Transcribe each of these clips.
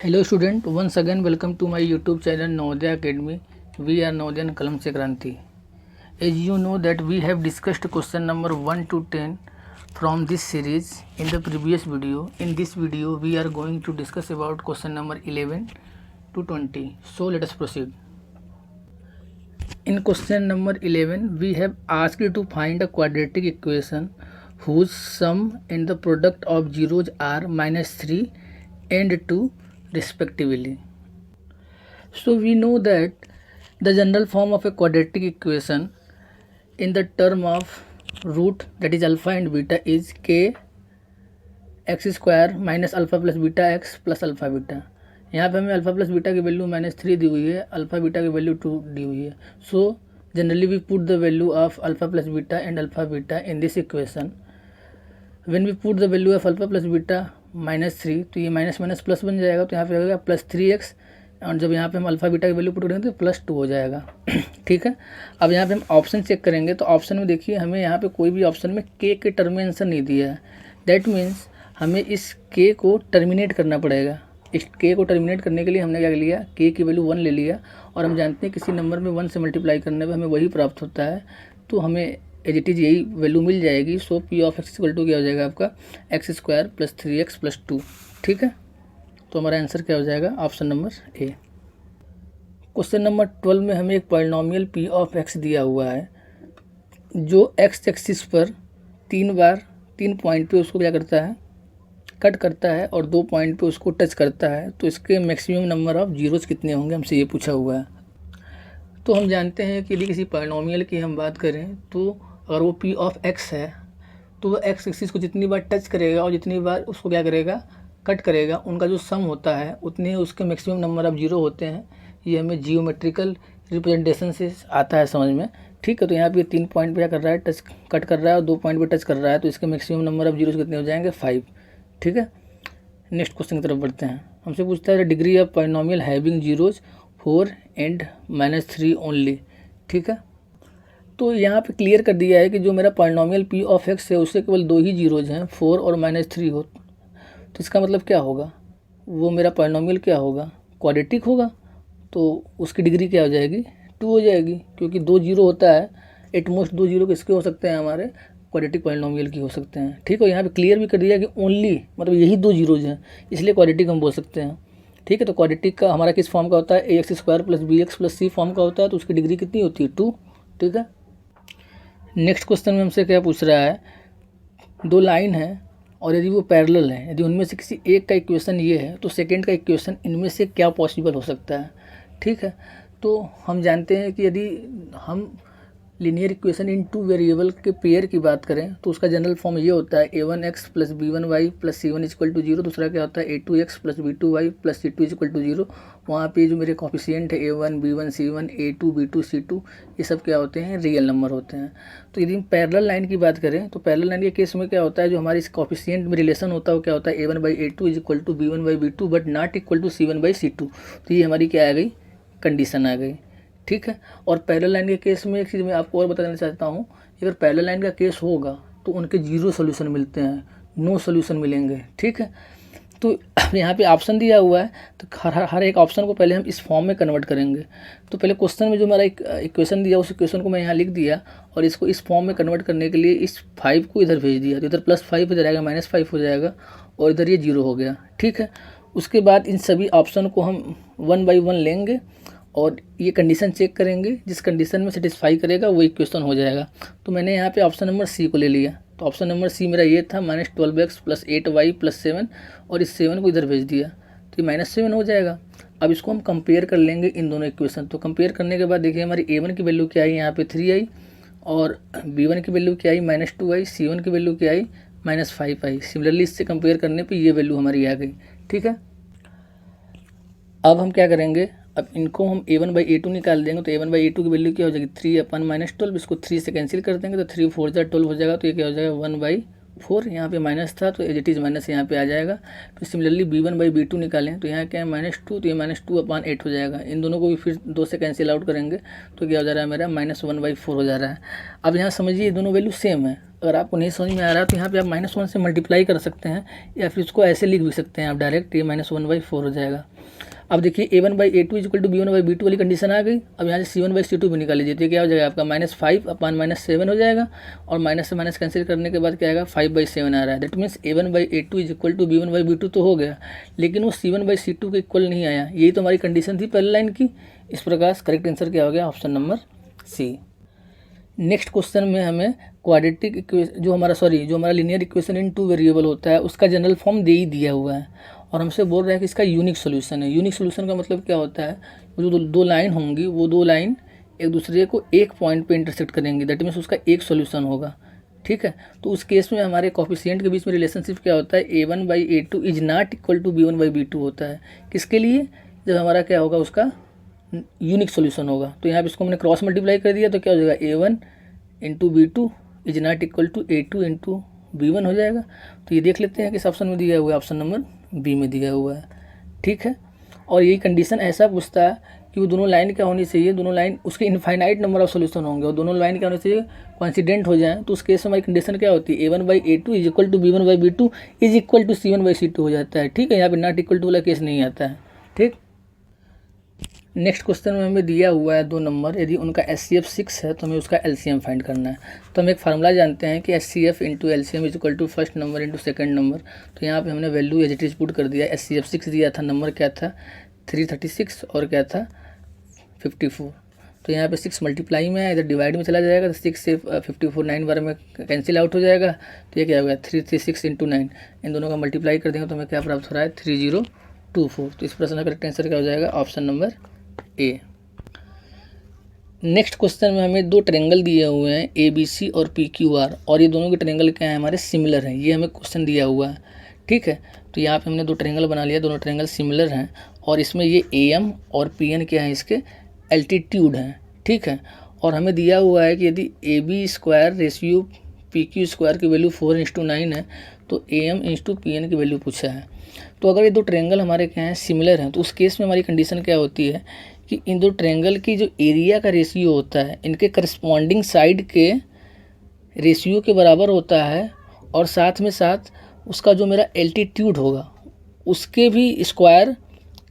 Hello student, once again welcome to my YouTube channel Navodaya Academy. We are Navodaya Kalam Se Kranti. As you know that we have discussed question number 1 to 10 from this series in the previous video. In this video we are going to discuss about question number 11 to 20. So let us proceed. In question number 11 we have asked to find a quadratic equation whose sum and the product of zeros are -3 and 2 respectively. So we know that the general form of a quadratic equation in the term of root, that is alpha and beta, is k x square minus alpha plus beta x plus alpha beta. यहाँ पे हमें alpha plus beta की value -3 दी हुई है, alpha beta की value 2 दी हुई है. So generally we put the value of alpha plus beta and alpha beta in this equation. When we put the value of alpha plus beta -3, तो ये माइनस माइनस प्लस बन जाएगा, तो यहाँ पे रहेगा +3x. और जब यहाँ पे हम अल्फ़ा बीटा की वैल्यू पुट करेंगे तो +2 हो जाएगा. ठीक है. अब यहाँ पे हम ऑप्शन चेक करेंगे, तो ऑप्शन में देखिए हमें यहाँ पे कोई भी ऑप्शन में के टर्म में आंसर नहीं दिया है. दैट मीन्स हमें इस के को टर्मिनेट करना पड़ेगा. इस के को टर्मिनेट करने के लिए हमने क्या लिया, के की वैल्यू 1 ले लिया. और हम जानते हैं किसी नंबर में 1 से मल्टीप्लाई करने पर हमें वही प्राप्त होता है, तो हमें एज इट इज़ यही वैल्यू मिल जाएगी. So p of x equal to क्या हो जाएगा आपका x square plus 3x plus 2. ठीक है. तो हमारा आंसर क्या हो जाएगा, option number A. Question number 12 में हमें एक पॉलिनोमियल पी ऑफ एक्स दिया हुआ है जो एक्स एक्सिस पर 3 पॉइंट पे उसको क्या करता है, कट करता है, और 2 पॉइंट पे उसको टच करता है. तो इसके मैक्सिमम नंबर ऑफ जीरोस कितने होंगे, हमसे ये पूछा हुआ है. तो हम जानते हैं कि यदि किसी पॉलिनोमियल की हम बात करें तो अगर वो पी ऑफ एक्स है तो वो एक्स एक्सिस को जितनी बार टच करेगा और जितनी बार उसको क्या करेगा, कट करेगा, उनका जो सम होता है उतने उसके मैक्सिमम नंबर ऑफ जीरो होते हैं. ये हमें जियोमेट्रिकल रिप्रेजेंटेशन से आता है समझ में. ठीक है. तो यहाँ पे 3 पॉइंट पे क्या कर रहा है, टच कट कर रहा है, और 2 पॉइंट पे टच कर रहा है, तो इसके मैक्सिमम नंबर ऑफ जीरोस कितने हो जाएंगे, 5. ठीक है. नेक्स्ट क्वेश्चन की तरफ बढ़ते हैं. हमसे पूछता है degree of polynomial having zeros 4 and -3 only. ठीक है. तो यहाँ पे क्लियर कर दिया है कि जो मेरा पॉलिनोमियल पी ऑफ एक्स है उससे केवल 2 ही जीरोज हैं, 4 और -3 हो. तो इसका मतलब क्या होगा, वो मेरा पॉलिनोमियल क्या होगा, क्वाड्रेटिक होगा. तो उसकी डिग्री क्या हो जाएगी, 2 हो जाएगी, क्योंकि 2 जीरो होता है. एटमोस्ट 2 जीरो किसके हो सकते हैं, हमारे क्वाड्रेटिक पॉलिनोमियल की हो सकते हैं. ठीक है. यहाँ पे क्लियर भी कर दिया कि ओनली मतलब यही 2 जीरोज हैं, इसलिए क्वाड्रेटिक हम बोल सकते हैं. ठीक है. तो क्वाड्रेटिक का हमारा किस फॉर्म का होता है, ax square plus b x plus c form का होता है. तो उसकी डिग्री कितनी होती है, 2. ठीक है. नेक्स्ट क्वेश्चन में हमसे क्या पूछ रहा है, 2 लाइन है और यदि वो पैरेलल है, यदि उनमें से किसी एक का इक्वेशन ये है तो सेकंड का इक्वेशन इनमें से क्या पॉसिबल हो सकता है. ठीक है. तो हम जानते हैं कि यदि हम लीनियर इक्वेशन इन 2 वेरिएबल के पेयर की बात करें तो उसका जनरल फॉर्म ये होता है a1x plus b1y plus c1 equal to 0. दूसरा क्या होता है a2x plus b2y plus c2 equal to 0. वहाँ पे जो मेरे कॉफिशिएंट है a1 b1 c1 a2 b2 c2, ये सब क्या होते हैं, रियल नंबर होते हैं. तो यदि हम पैरेलल लाइन की बात करें तो पैरेलल लाइन के केस में क्या होता है, जो हमारे इस कॉफिशिएंट में रिलेशन होता है वो क्या होता है a1/a2 is equal to b1/b2 but not equal to c1/c2. तो ये हमारी क्या आ गई, कंडीशन आ गई. ठीक है. और पैरेलल लाइन के केस में एक चीज़ मैं आपको और बताना चाहता हूँ, अगर पैरेलल लाइन का केस होगा तो उनके 0 सोल्यूशन मिलते हैं, नो सोल्यूशन मिलेंगे. ठीक है. तो यहाँ पे ऑप्शन दिया हुआ है, तो हर एक ऑप्शन को पहले हम इस फॉर्म में कन्वर्ट करेंगे. तो पहले क्वेश्चन में जो हमारा एक इक्वेशन दिया उस इक्वेशन को मैं यहाँ लिख दिया, और इसको इस फॉर्म में कन्वर्ट करने के लिए इस 5 को इधर भेज दिया. तो इधर +5 हो जाएगा, -5 हो जाएगा, और इधर ये 0 हो गया. ठीक है. उसके बाद इन सभी ऑप्शन को हम 1 बाई 1 लेंगे और ये कंडीशन चेक करेंगे, जिस कंडीशन में सेटिस्फाई करेगा वो इक्वेशन हो जाएगा. तो मैंने यहाँ पे ऑप्शन नंबर सी को ले लिया. तो ऑप्शन नंबर सी मेरा ये था -12x प्लस 8y प्लस 7, और इस 7 को इधर भेज दिया, तो ये -7 हो जाएगा. अब इसको हम कंपेयर कर लेंगे इन दोनों इक्वेशन. तो कंपेयर करने के बाद देखिए हमारी a1 की वैल्यू क्या आई, यहाँ पे 3 आई, और b1 की वैल्यू क्या आई, -2 आई, c1 की वैल्यू क्या आई, -5 आई. सिमिलरली इससे कंपेयर करने पर ये वैल्यू हमारी आ गई. ठीक है. अब हम क्या करेंगे, अब इनको हम a1/a2 निकाल देंगे. तो a1/a2 की वैल्यू क्या हो जाएगी, 3/-12. इसको 3 से कैंसिल कर देंगे तो 3 4 12 हो जाएगा. तो ये क्या हो जाएगा 1/4. 4, यहाँ पे माइनस था तो एज इट इज़ माइनस यहाँ पे आ जाएगा। फिर सिमिलरली b1/b2 निकालें तो यहाँ क्या है -2, तो ये -2/8 हो जाएगा। इन दोनों को भी फिर 2 से कैंसिल आउट करेंगे तो क्या हो जा रहा है मेरा -1/4 हो जा रहा है। अब यहाँ समझिए ये दोनों वैल्यू सेम है। अगर आपको नहीं समझ में आ रहा है तो यहाँ पे आप -1 से मल्टीप्लाई कर सकते हैं या फिर उसको ऐसे लिख भी सकते हैं आप डायरेक्ट, ये -1/4 हो जाएगा। अब देखिए a1/a2 इक्वल टू b1/b2 वाली कंडीशन आ गई। अब यहाँ से c1/c2 भी निकाल लीजिए तो क्या हो जाएगा आपका -5/-7 हो जाएगा, और माइनस से माइनस कैंसिल करने के बाद क्या आएगा 5/7 आ रहा है। That means a1/a2 equal to b1/b2 तो हो गया, लेकिन वो c1/c2 के इक्वल नहीं आया। यही तो हमारी कंडीशन थी पहले लाइन की। इस प्रकार करेक्ट आंसर क्या हो गया, option number C. Next question में हमें क्वाड्रेटिक इक्वेशन जो हमारा लीनियर इक्वेशन इन 2 वेरिएबल होता है उसका जनरल फॉर्म दे ही दिया हुआ है, और हमसे बोल रहा है कि इसका यूनिक सोल्यूशन है। यूनिक सोल्यूशन का मतलब क्या होता है, वो जो दो लाइन होंगी वो दो लाइन एक दूसरे को एक पॉइंट पे इंटरसेक्ट करेंगी, दैट मीन्स उसका एक सोल्यूशन होगा। ठीक है, तो उस केस में हमारे कोफिशिएंट के बीच में रिलेशनशिप क्या होता है, a1/a2 is not equal to b1/b2 होता है। किसके लिए, जब हमारा क्या होगा उसका यूनिक सोल्यूशन होगा। तो यहाँ पे इसको मैंने क्रॉस मल्टीप्लाई कर दिया तो क्या हो जाएगा a1 into b2 is not equal to a2 into b1 हो जाएगा। तो ये देख लेते हैं किस ऑप्शन में दिया हुआ है, ऑप्शन नंबर बी में दिया हुआ है। ठीक है, और यही कंडीशन ऐसा पूछता है कि वो दोनों लाइन क्या होनी चाहिए, दोनों लाइन उसके इनफाइनाइट नंबर ऑफ सोल्यूशन होंगे और दोनों लाइन क्या होनी चाहिए, कोइंसिडेंट हो जाए। तो उस केस में हमारी कंडीशन क्या होती है, a1/a2 is equal to b1/b2 is equal to c1/c2 हो जाता है। ठीक है, यहाँ पे नॉट इक्वल टू वाला केस नहीं आता है। ठीक, नेक्स्ट क्वेश्चन में हमें दिया हुआ है 2 नंबर, यदि उनका HCF 6 है तो हमें उसका LCM फाइंड करना है। तो हम एक फार्मूला जानते हैं कि HCF into LCM is equal to first number into second number. तो यहाँ पे हमने value as it is put कर दिया। HCF 6 दिया था, नंबर क्या था 336 और क्या था 54। तो यहाँ पे 6 मल्टीप्लाई में है, इधर डिवाइड में चला जाएगा तो 6 से 54 9 बार में कैंसिल आउट हो जाएगा। तो ये क्या होगा 336 इंटू 9, इन दोनों का मल्टीप्लाई कर देंगे तो हमें क्या प्राप्त हो रहा है 3024। तो इस प्रश्न का करेक्ट आंसर क्या हो जाएगा, option number A. Next question में हमें 2 ट्रायंगल दिए हुए हैं ABC और PQR, और ये दोनों के ट्रायंगल क्या है हमारे सिमिलर हैं, ये हमें क्वेश्चन दिया हुआ है। ठीक है, तो यहाँ पे हमने 2 ट्रायंगल बना लिया, दोनों ट्रायंगल सिमिलर हैं और इसमें ये AM और PN क्या है इसके एल्टीट्यूड हैं। ठीक है, और हमें दिया हुआ है कि यदि AB² रेशियो PQ² की वैल्यू 4:9 है तो AM/PN की वैल्यू पूछा है। तो अगर ये 2 ट्रायंगल हमारे क्या हैं सिमिलर हैं तो उस केस में हमारी कंडीशन क्या होती है कि इन 2 ट्रायंगल की जो एरिया का रेशियो होता है इनके करस्पॉन्डिंग साइड के रेशियो के बराबर होता है, और साथ में साथ उसका जो मेरा एल्टीट्यूड होगा उसके भी स्क्वायर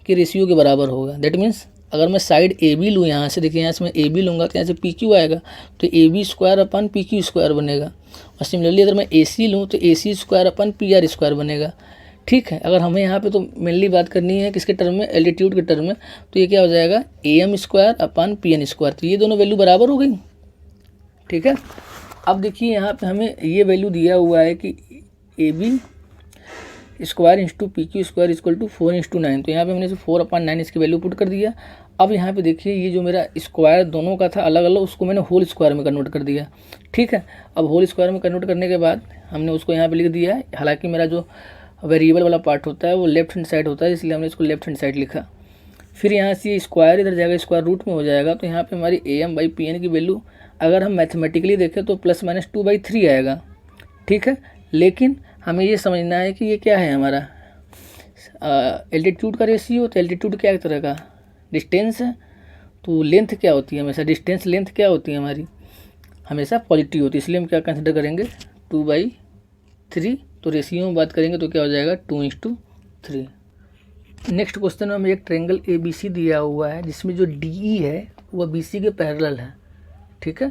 के रेशियो के बराबर होगा। दैट मीन्स अगर मैं साइड AB लूँ, यहाँ से देखिए यहाँ से मैं AB लूँगा तो यहाँ से PQ आएगा तो AB²/PQ² बनेगा, और सिमिलरली अगर मैं AC लूँ तो AC²/PR² बनेगा। ठीक है, अगर हमें यहाँ पे तो मेनली बात करनी है किसके टर्म में, एल्टीट्यूड के टर्म में, तो ये क्या हो जाएगा AM²/PN²। तो ये दोनों वैल्यू बराबर हो गई। ठीक है, अब देखिए यहाँ पे हमें ये वैल्यू दिया हुआ है कि AB² into PQ² equal to 4:9। तो यहाँ पे मैंने 4/9 इसकी वैल्यू पुट कर दिया। अब यहाँ पे देखिए ये जो मेरा स्क्वायर दोनों का था अलग अलग, उसको मैंने होल स्क्वायर में कन्वर्ट कर दिया। ठीक है, अब होल स्क्वायर में कन्वर्ट करने के बाद हमने उसको यहाँ पे लिख दिया है। हालांकि मेरा जो वेरिएबल वाला पार्ट होता है वो लेफ्ट हैंड साइड होता है, इसलिए हमने इसको लेफ्ट हैंड साइड लिखा। फिर यहाँ से स्क्वायर इधर जाएगा, स्क्वायर रूट में हो जाएगा। तो यहाँ पे हमारी AM/PN की वैल्यू अगर हम मैथमेटिकली देखें तो +-2/3 आएगा। ठीक है, लेकिन हमें ये समझना है कि ये क्या है हमारा एल्टीट्यूड का रेशियो। तो एल्टीट्यूड क्या एक तरह का डिस्टेंस है, तो लेंथ क्या होती है हमेशा, डिस्टेंस लेंथ क्या होती है हमारी हमेशा पॉजिटिव होती है, इसलिए हम क्या कंसिडर करेंगे 2/3। तो रेशियो में बात करेंगे तो क्या हो जाएगा 2:3। नेक्स्ट क्वेश्चन में हमें एक ट्रायंगल ABC दिया हुआ है जिसमें जो DE है वह BC के पैरेलल है। ठीक है,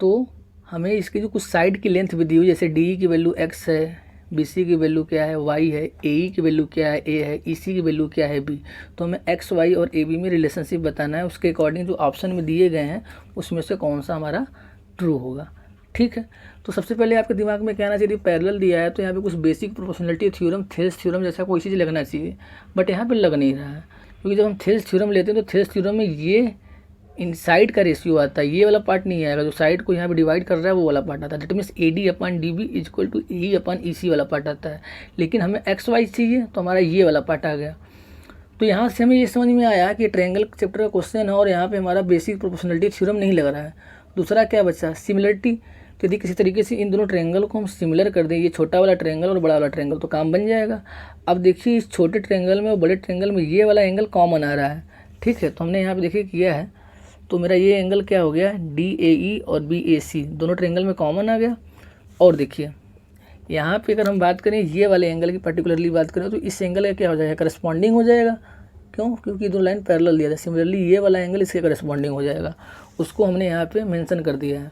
तो हमें इसकी जो कुछ साइड की लेंथ भी दी हुई, जैसे DE की वैल्यू x है, BC की वैल्यू क्या है y है, AE की वैल्यू क्या है a है, EC की वैल्यू क्या है b। तो हमें x, y और AB में रिलेशनशिप बताना है, उसके अकॉर्डिंग जो ऑप्शन में दिए गए हैं उसमें से कौन सा हमारा ट्रू होगा। ठीक है, तो सबसे पहले आपके दिमाग में क्या आना चाहिए, पैरेलल दिया है तो यहाँ पे कुछ basic proportionality theorem, Thales theorem जैसा कोई चीज़ लगना चाहिए, बट यहाँ पे लग नहीं रहा है। क्योंकि जब हम थेल्स थ्योरम लेते हैं तो थेल्स थ्योरम में ये इन साइड का रेशियो आता है, ये वाला पार्ट नहीं आएगा, जो साइड को यहाँ पे डिवाइड कर रहा है वो वाला पार्ट आता है। That means AD/DB equal to AE/EC वाला पार्ट आता है। लेकिन हमें XY चाहिए तो हमारा ये वाला पार्ट आ गया। तो यहाँ से हमें ये समझ में आया कि ट्रायंगल चैप्टर का क्वेश्चन है और यहाँ पे हमारा बेसिक प्रोपोर्शनलिटी थ्योरम नहीं लग रहा है। दूसरा क्या बचा, सिमिलरिटी तो यदि किसी तरीके से इन दोनों ट्रायंगल को हम सिमिलर कर दें, ये छोटा वाला ट्रायंगल और बड़ा वाला ट्रायंगल, तो काम बन जाएगा। अब देखिए इस छोटे ट्रायंगल में और बड़े ट्रायंगल में ये वाला एंगल कॉमन आ रहा है, ठीक है। तो हमने यहाँ पे देखिए किया है, तो मेरा ये एंगल क्या हो गया, DAE और BAC दोनों ट्रायंगल में कॉमन आ गया। और देखिए यहाँ पे अगर हम बात करें ये वाले एंगल की पर्टिकुलरली बात करें, तो इस एंगल का क्या हो जाएगा, करस्पॉन्डिंग हो जाएगा। क्यों, क्योंकि दो लाइन पैरेलल दिया था। सिमिलरली ये वाला एंगल इसके करस्पॉन्डिंग हो जाएगा, उसको हमने यहाँ पे मेंशन कर दिया है,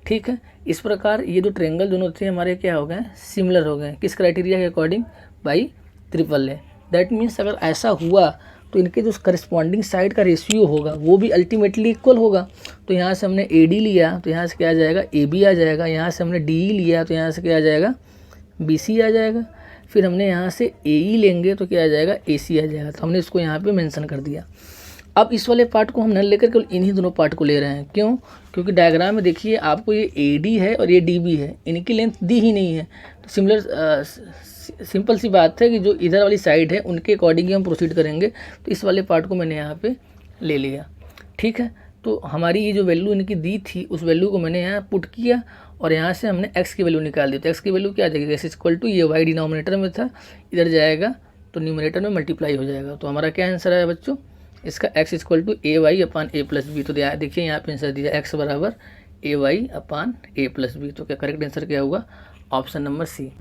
ठीक है। इस प्रकार ये दो ट्रायंगल दोनों थे हमारे क्या हो गए, सिमिलर हो गए। किस क्राइटेरिया के according, by triple A. That means अगर ऐसा हुआ तो इनके जो करस्पॉन्डिंग साइड का रेशियो होगा वो भी अल्टीमेटली इक्वल होगा। तो यहाँ से हमने AD लिया तो यहाँ से क्या आ जाएगा, AB आ जाएगा। यहाँ से हमने DE लिया तो यहाँ से क्या आ जाएगा, BC आ जाएगा। फिर हमने यहाँ से AE लेंगे तो क्या आ जाएगा, AC आ जाएगा। तो हमने इसको यहाँ पे मेंशन कर दिया। अब इस वाले पार्ट को हम न लेकर केवल इन्हीं दोनों पार्ट को ले रहे हैं। क्यों, क्योंकि डायग्राम में देखिए आपको ये AD है और ये DB है, इनकी लेंथ दी ही नहीं है। तो सिंपल सी बात है कि जो इधर वाली साइड है उनके अकॉर्डिंग ही हम प्रोसीड करेंगे। तो इस वाले पार्ट को मैंने यहाँ पे ले लिया, ठीक है। तो हमारी ये जो वैल्यू इनकी दी थी उस वैल्यू को मैंने यहाँ पुट किया और यहाँ से हमने x की वैल्यू निकाल दी। तो x की वैल्यू क्या आ जाएगी, x इक्वल टू, ये y डिनोमिनेटर में था, इधर जाएगा तो न्यूमिनेटर में मल्टीप्लाई हो जाएगा। तो हमारा क्या आंसर है बच्चों, इसका x equal to AY upon A plus B. तो देखिए यहाँ पे आंसर दिया x बराबर AY upon A plus B. तो क्या करेक्ट आंसर क्या होगा, option number C.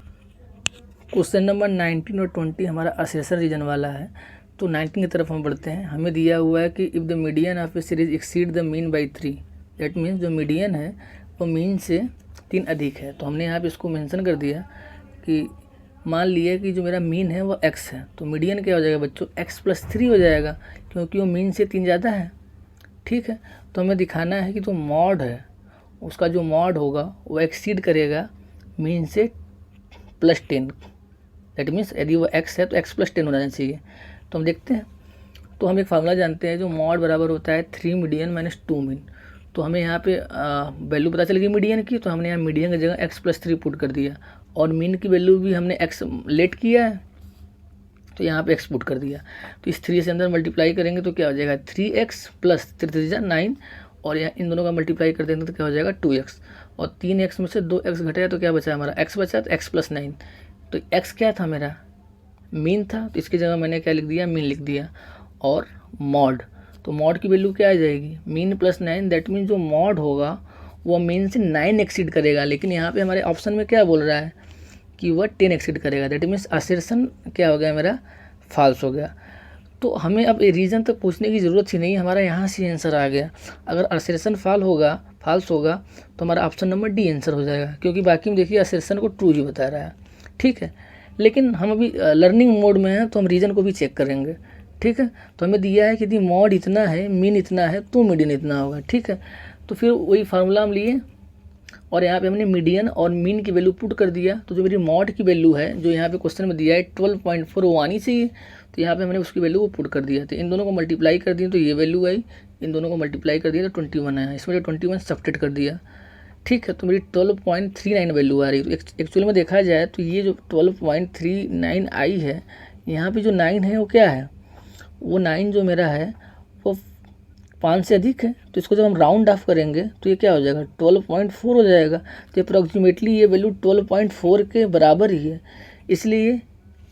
Question number 19 और 20 हमारा असेसर रीजन वाला है। तो 19 की तरफ हम बढ़ते हैं। हमें दिया हुआ है कि if the median of A series exceed the mean by 3, that means जो मीडियन है वो मीन से 3 अधिक है। तो हमने यहाँ पे इसको मेंशन कर दिया कि मान लिया कि जो मेरा मीन है वो x है, तो मीडियन क्या हो जाएगा बच्चों, x प्लस 3 हो जाएगा, क्योंकि वो मीन से 3 ज़्यादा है, ठीक है। तो हमें दिखाना है कि जो मॉड है उसका जो मॉड होगा वो एक्सीड करेगा मीन से +10। दैट मीन्स यदि वो x है तो x प्लस 10 होना चाहिए। तो हम देखते हैं, तो हम एक फार्मूला जानते हैं, जो मॉड बराबर होता है 3 मीडियन माइनस 2 मीन। तो हमें यहाँ पे वैल्यू पता चल गई मीडियन की, तो हमने यहाँ मीडियन की जगह x प्लस 3 पुट कर दिया और मीन की वैल्यू भी हमने x लेट किया है तो यहाँ पे x पुट कर दिया। तो इस 3 से अंदर मल्टीप्लाई करेंगे तो क्या हो जाएगा, 3x प्लस 3 9, और यहाँ इन दोनों का मल्टीप्लाई कर देंगे तो क्या हो जाएगा 2x, और 3x में से 2x घटेगा तो क्या बचा हमारा, x बचा, तो x प्लस 9। तो x क्या था मेरा, मीन था, तो इसकी जगह मैंने क्या लिख दिया, मीन लिख दिया। और मॉड, तो मॉड की वैल्यू क्या आ जाएगी, मीन प्लस 9। दैट मीन जो मॉड होगा वो मीन से 9 एक्सीड करेगा, लेकिन यहाँ पे हमारे ऑप्शन में क्या बोल रहा है कि वह 10 एक्सीड करेगा। दैट मीन्स असर्शन क्या हो गया मेरा, फॉल्स हो गया। तो हमें अब रीज़न तक पूछने की ज़रूरत ही नहीं, हमारा यहाँ से आंसर आ गया। अगर असर्शन फॉल्स होगा तो हमारा ऑप्शन नंबर डी आंसर हो जाएगा, क्योंकि बाकी में देखिए असर्शन को ट्रू ही बता रहा है, ठीक है। लेकिन हम अभी लर्निंग मोड में हैं तो हम रीज़न को भी चेक करेंगे, ठीक है। तो हमें दिया है कि यदि मॉड इतना है, मीन इतना है, तो मीडियन इतना होगा, ठीक है। तो फिर वही फार्मूला हम लिए और यहाँ पे हमने मीडियन और मीन की वैल्यू पुट कर दिया। तो जो मेरी मॉड की वैल्यू है, जो यहाँ पे क्वेश्चन में दिया है 12.4 वो आनी चाहिए, तो यहाँ पे हमने उसकी वैल्यू को पुट कर दिया। तो इन दोनों को मल्टीप्लाई कर दिया तो ये वैल्यू आई, इन दोनों को मल्टीप्लाई कर दिया तो 21 आया, इसमें 21 सब्ट्रैक्ट कर दिया, ठीक है। तो मेरी 12.39 वैल्यू आ रही है। तो एक्चुअल में देखा जाए तो ये जो 12.39 आई है, यहाँ पे जो 9 है वो क्या है, वो 9 जो मेरा है वो 5 से अधिक है। तो इसको जब हम राउंड ऑफ करेंगे तो ये क्या हो जाएगा, 12.4 हो जाएगा। तो अप्रॉक्सीमेटली ये वैल्यू 12.4 के बराबर ही है, इसलिए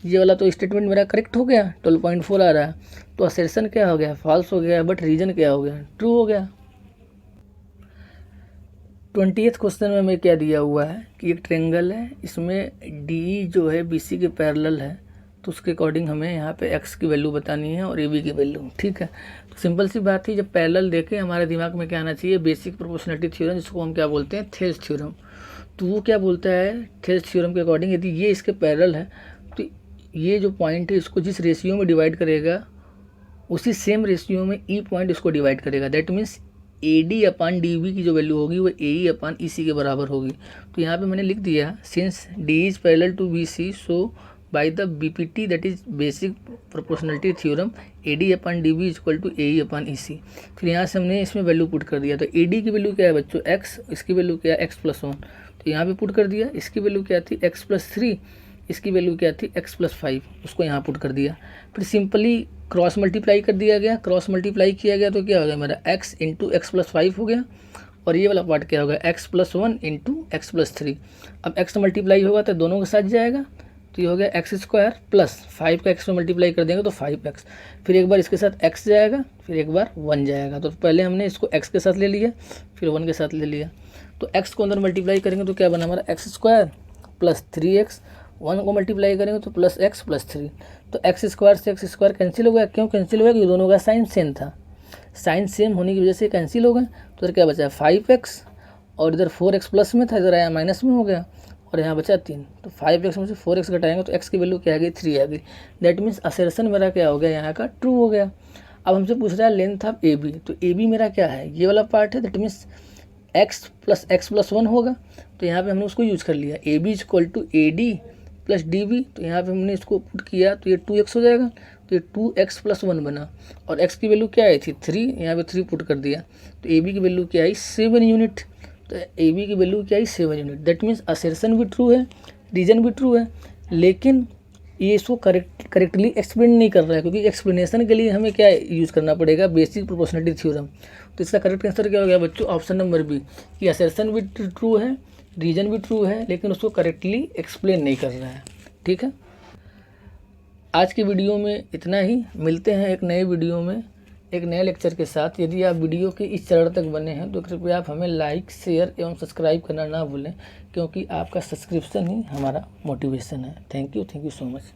ये वाला तो स्टेटमेंट मेरा करेक्ट हो गया, 12.4 आ रहा है। तो असर्शन क्या हो गया, फॉल्स हो गया, बट रीजन क्या हो गया, ट्रू हो गया। 20th क्वेश्चन में हमें क्या दिया हुआ है कि एक ट्रेंगल है, इसमें डी जो है BC के पैरेलल है, तो उसके अकॉर्डिंग हमें यहाँ पे x की वैल्यू बतानी है और AB की वैल्यू, ठीक है। तो सिंपल सी बात थी, जब पैरेलल देखें हमारे दिमाग में क्या आना चाहिए, बेसिक प्रोपोर्शनलिटी थ्योरम, जिसको हम क्या बोलते हैं, थेल्स थ्योरम। तो वो क्या बोलता है, थेल्स थ्योरम के अकॉर्डिंग यदि ये इसके पैरेलल है तो ये जो पॉइंट है इसको जिस रेशियो में डिवाइड करेगा उसी सेम रेशियो में ई पॉइंट इसको डिवाइड करेगा। That means AD upon DB की जो वैल्यू होगी वो AE अपान EC के बराबर होगी। तो यहाँ पे मैंने लिख दिया, since D is parallel to BC, so by the BPT that is basic proportionality theorem, AD upon DB is equal to AE upon EC। फिर यहाँ से हमने इसमें वैल्यू पुट कर दिया। तो AD की वैल्यू क्या है बच्चों, x, इसकी वैल्यू क्या है, x प्लस 1, तो यहाँ पे पुट कर दिया। इसकी वैल्यू क्या थी, x प्लस 3, इसकी वैल्यू क्या थी, x प्लस 5, उसको यहाँ पुट कर दिया। फिर सिंपली क्रॉस मल्टीप्लाई कर दिया गया, क्रॉस मल्टीप्लाई किया गया तो क्या हो गया मेरा, x इंटू एक्स प्लस 5 हो गया, और ये वाला पार्ट क्या होगा, x+1 इंटू x+3। अब x मल्टीप्लाई होगा तो दोनों के साथ जाएगा, तो ये हो गया x² प्लस 5 का x में मल्टीप्लाई कर देंगे तो 5x, फिर एक बार इसके साथ x जाएगा, फिर एक बार 1 जाएगा। तो पहले हमने इसको x के साथ ले लिया, फिर 1 के साथ ले लिया, तो x को अंदर मल्टीप्लाई करेंगे तो क्या बना हमारा x² प्लस 3x, 1 को मल्टीप्लाई करेंगे तो प्लस x प्लस 3, तो x² से x² कैंसिल हो गया। क्यों कैंसिल हो गया, क्योंकि दोनों का साइन सेम था, साइन सेम होने की वजह से कैंसिल हो गए। तो इधर क्या बचा 5x, और इधर 4x प्लस में था, इधर आया माइनस में हो गया, और यहाँ बचा 3। तो 5x में से 4x घटाएंगे तो x की वैल्यू क्या आ गई, 3 आ गई। दैट मीन्स असर्शन मेरा क्या हो गया, यहाँ का ट्रू हो गया। अब हमसे पूछ रहा है लेंथ ऑफ ए बी, तो ए बी मेरा क्या है, ये वाला पार्ट है, दैट मीन्स x+x+1 होगा, तो यहाँ पे हमने उसको यूज कर लिया। A B = AD plus DB, तो यहाँ पे हमने इसको पुट किया तो ये 2x हो जाएगा, तो ये 2x+1 बना, और x की वैल्यू क्या आई थी 3, यहाँ पे 3 पुट कर दिया, तो ए बी की वैल्यू क्या आई 7 यूनिट, तो ए बी की वैल्यू क्या आई 7 यूनिट। दैट मीन्स असर्शन भी ट्रू है, रीजन भी ट्रू है, लेकिन ये इसको करेक्टली एक्सप्लेन नहीं कर रहा है, क्योंकि एक्सप्लेनेशन के लिए हमें क्या यूज़ करना पड़ेगा, बेसिक प्रोपोर्शनलिटी थ्योरम। तो इसका करेक्ट आंसर क्या हो गया बच्चों, ऑप्शन नंबर बी, कि असर्शन भी ट्रू है, रीजन भी ट्रू है, लेकिन उसको करेक्टली एक्सप्लेन नहीं कर रहा है। ठीक है, आज की वीडियो में इतना ही, मिलते हैं एक नए वीडियो में एक नए लेक्चर के साथ। यदि आप वीडियो के इस चरण तक बने हैं तो कृपया आप हमें लाइक, शेयर एवं सब्सक्राइब करना ना भूलें, क्योंकि आपका सब्सक्रिप्शन ही हमारा मोटिवेशन है। Thank you so much.